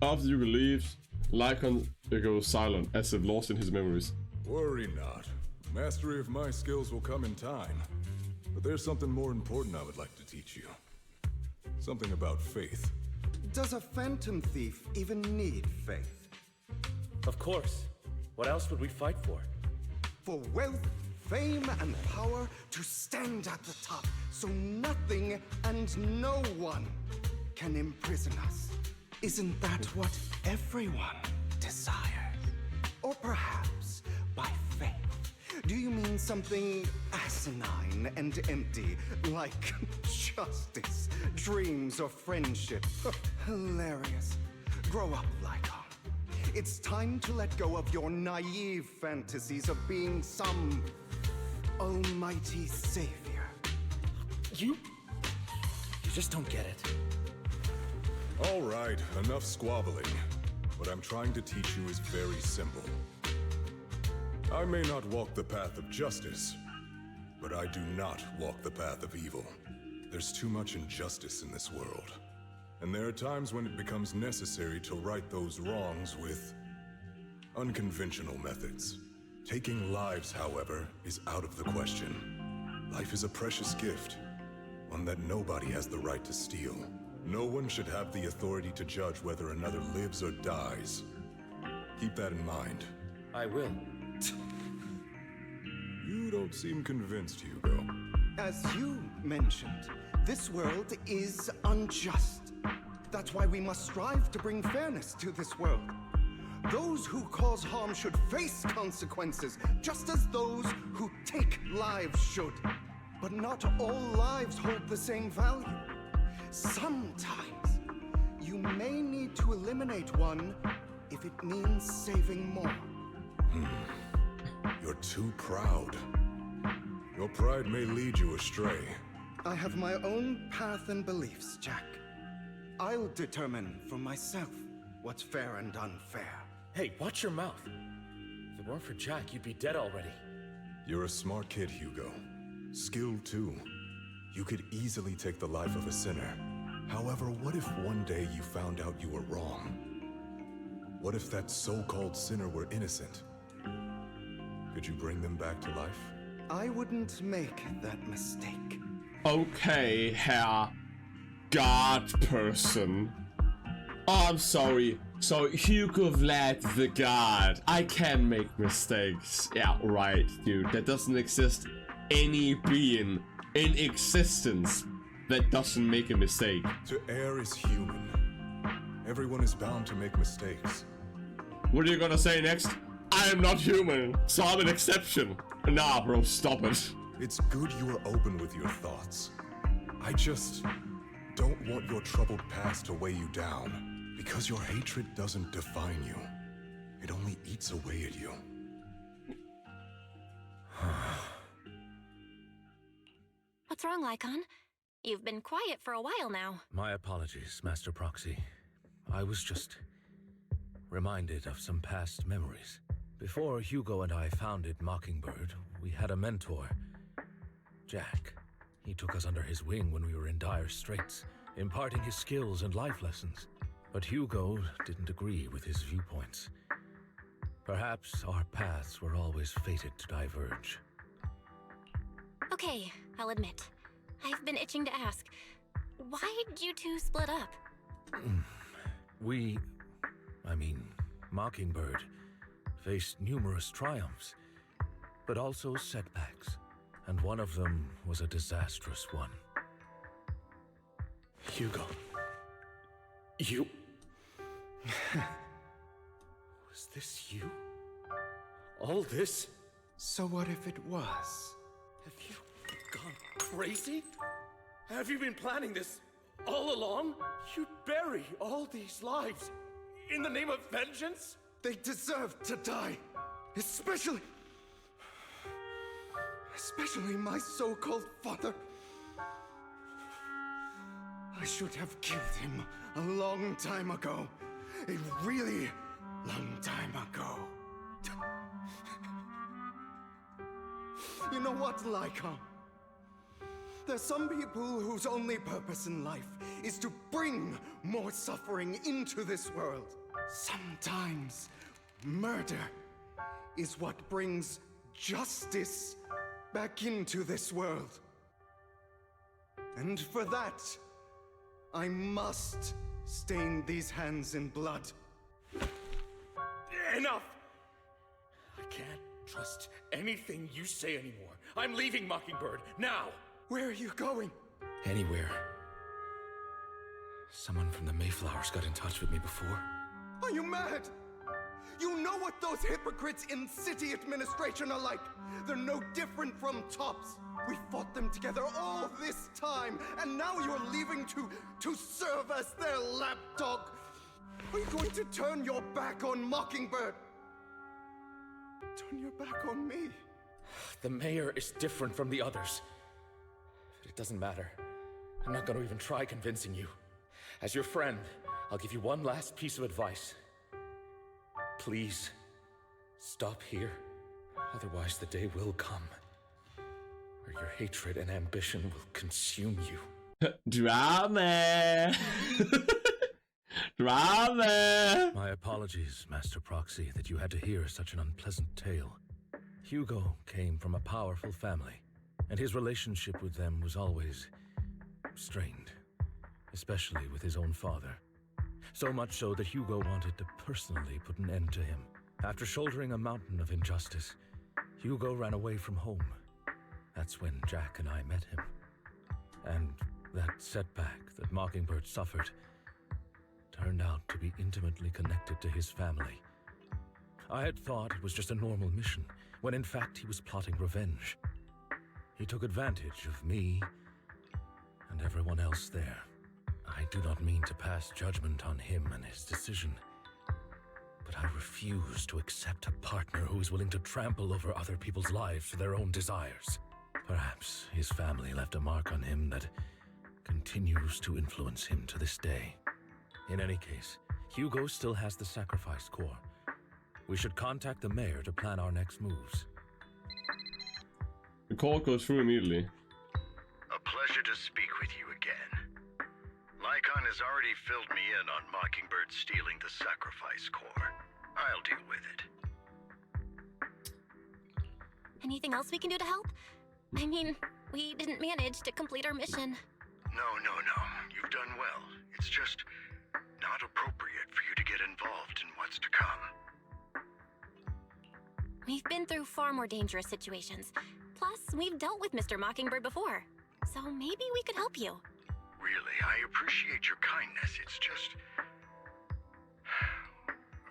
After Hugo leaves, Lycaon goes silent, as if lost in his memories. Worry not. Mastery of my skills will come in time. But there's something more important I would like to teach you. Something about faith. Does a phantom thief even need faith? Of course. What else would we fight for? For wealth, fame, and power to stand at the top, so nothing and no one can imprison us. Isn't that what everyone desires? Or perhaps by faith, do you mean something asinine and empty, like justice, dreams, or friendship? Hilarious. Grow up, Lycaon. It's time to let go of your naive fantasies of being some almighty savior. You just don't get it. All right, enough squabbling. What I'm trying to teach you is very simple. I may not walk the path of justice, but I do not walk the path of evil. There's too much injustice in this world. And there are times when it becomes necessary to right those wrongs with unconventional methods. Taking lives, however, is out of the question. Life is a precious gift, one that nobody has the right to steal. No one should have the authority to judge whether another lives or dies. Keep that in mind. I will. You don't seem convinced, Hugo. As you mentioned, this world is unjust. That's why we must strive to bring fairness to this world. Those who cause harm should face consequences, just as those who take lives should. But not all lives hold the same value. Sometimes, you may need to eliminate one if it means saving more. You're too proud. Your pride may lead you astray. I have my own path and beliefs, Jack. I'll determine for myself what's fair and unfair. Hey, watch your mouth. If it weren't for Jack, you'd be dead already. You're a smart kid, Hugo. Skilled too. You could easily take the life of a sinner. However, what if one day you found out you were wrong? What if that so-called sinner were innocent? Could you bring them back to life? I wouldn't make that mistake. Okay, Herr God person. Oh, I'm sorry. So, Hugo Vlad the God. I can make mistakes. Yeah, right, dude. There doesn't exist any being in existence that doesn't make a mistake. To err is human. Everyone is bound to make mistakes. What are you gonna say next? I am not human, so I'm an exception. Nah, bro, stop it. It's good you are open with your thoughts. I just don't want your troubled past to weigh you down, because your hatred doesn't define you. It only eats away at you. What's wrong, Lycaon? You've been quiet for a while now. My apologies, Master Proxy. I was just reminded of some past memories. Before Hugo and I founded Mockingbird, we had a mentor, Jack. He took us under his wing when we were in dire straits, imparting his skills and life lessons. But Hugo didn't agree with his viewpoints. Perhaps our paths were always fated to diverge. Okay, I'll admit. I've been itching to ask. Why did you two split up? Mockingbird faced numerous triumphs, but also setbacks, and one of them was a disastrous one. Hugo. You... Was this you? All this? So what if it was? Have you gone crazy? Have you been planning this all along? You'd bury all these lives in the name of vengeance? They deserve to die. Especially my so-called father. I should have killed him a long time ago. A really long time ago. You know what, Lycaon? There's some people whose only purpose in life is to bring more suffering into this world. Sometimes murder is what brings justice back into this world. And for that, I must stain these hands in blood. Enough! I can't trust anything you say anymore. I'm leaving Mockingbird, now! Where are you going? Anywhere. Someone from the Mayflowers got in touch with me before. Are you mad? You know what those hypocrites in city administration are like. They're no different from tops. We fought them together all this time, and now you're leaving to serve as their lapdog. Are you going to turn your back on Mockingbird? Turn your back on me? The mayor is different from the others. But it doesn't matter. I'm not going to even try convincing you. As your friend, I'll give you one last piece of advice. Please, stop here. Otherwise, the day will come where your hatred and ambition will consume you. Drama! Drama! My apologies, Master Proxy, that you had to hear such an unpleasant tale. Hugo came from a powerful family, and his relationship with them was always strained, especially with his own father. So much so that Hugo wanted to personally put an end to him. After shouldering a mountain of injustice, Hugo ran away from home. That's when Jack and I met him. And that setback that Mockingbird suffered turned out to be intimately connected to his family. I had thought it was just a normal mission, when in fact he was plotting revenge. He took advantage of me and everyone else there. I do not mean to pass judgment on him and his decision, but I refuse to accept a partner who is willing to trample over other people's lives for their own desires. Perhaps his family left a mark on him that continues to influence him to this day. In any case, Hugo still has the sacrifice core. We should contact the mayor to plan our next moves. The call goes through immediately. A pleasure to speak with you again. Lycaon has already filled me in on Mockingbird stealing the sacrifice core. I'll deal with it. Anything else we can do to help? I mean, we didn't manage to complete our mission. No. You've done well. It's just not appropriate for you to get involved in what's to come. We've been through far more dangerous situations. Plus, we've dealt with Mr. Mockingbird before. So maybe we could help you. Really, I appreciate your kindness. It's just...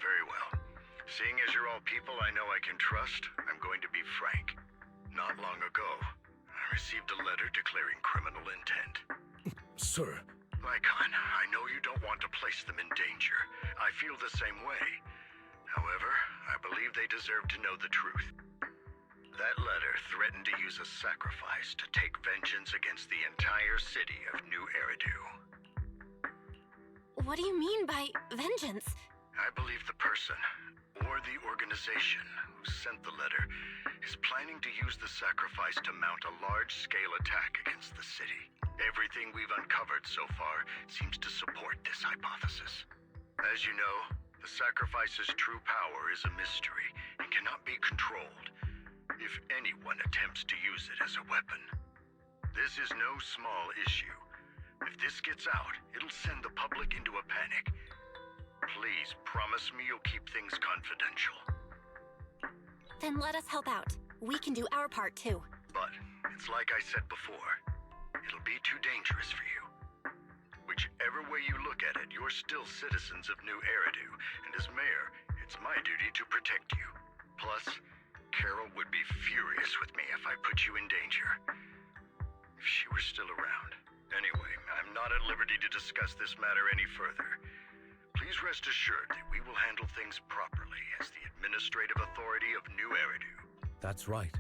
Very well. Seeing as you're all people I know I can trust, I'm going to be frank. Not long ago, I received a letter declaring criminal intent. Sir. Lycaon, I know you don't want to place them in danger. I feel the same way. However, I believe they deserve to know the truth. That letter threatened to use a sacrifice to take vengeance against the entire city of New Eridu. What do you mean by vengeance? I believe the person, or the organization, who sent the letter is planning to use the sacrifice to mount a large-scale attack against the city. Everything we've uncovered so far seems to support this hypothesis. As you know, the sacrifice's true power is a mystery and cannot be controlled if anyone attempts to use it as a weapon. This is no small issue. If this gets out, it'll send the public into a panic. Please promise me you'll keep things confidential. Then let us help out. We can do our part too. But it's like I said before, it'll be too dangerous for you. Whichever way you look at it, you're still citizens of New Eridu, and as mayor, it's my duty to protect you. Plus, Carol would be furious with me if I put you in danger. If she were still around. Anyway, I'm not at liberty to discuss this matter any further. Please rest assured that we will handle things properly as the administrative authority of New Eridu. That's right.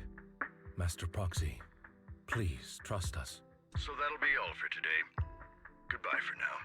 Master Proxy, please trust us. So that'll be all for today. Goodbye for now.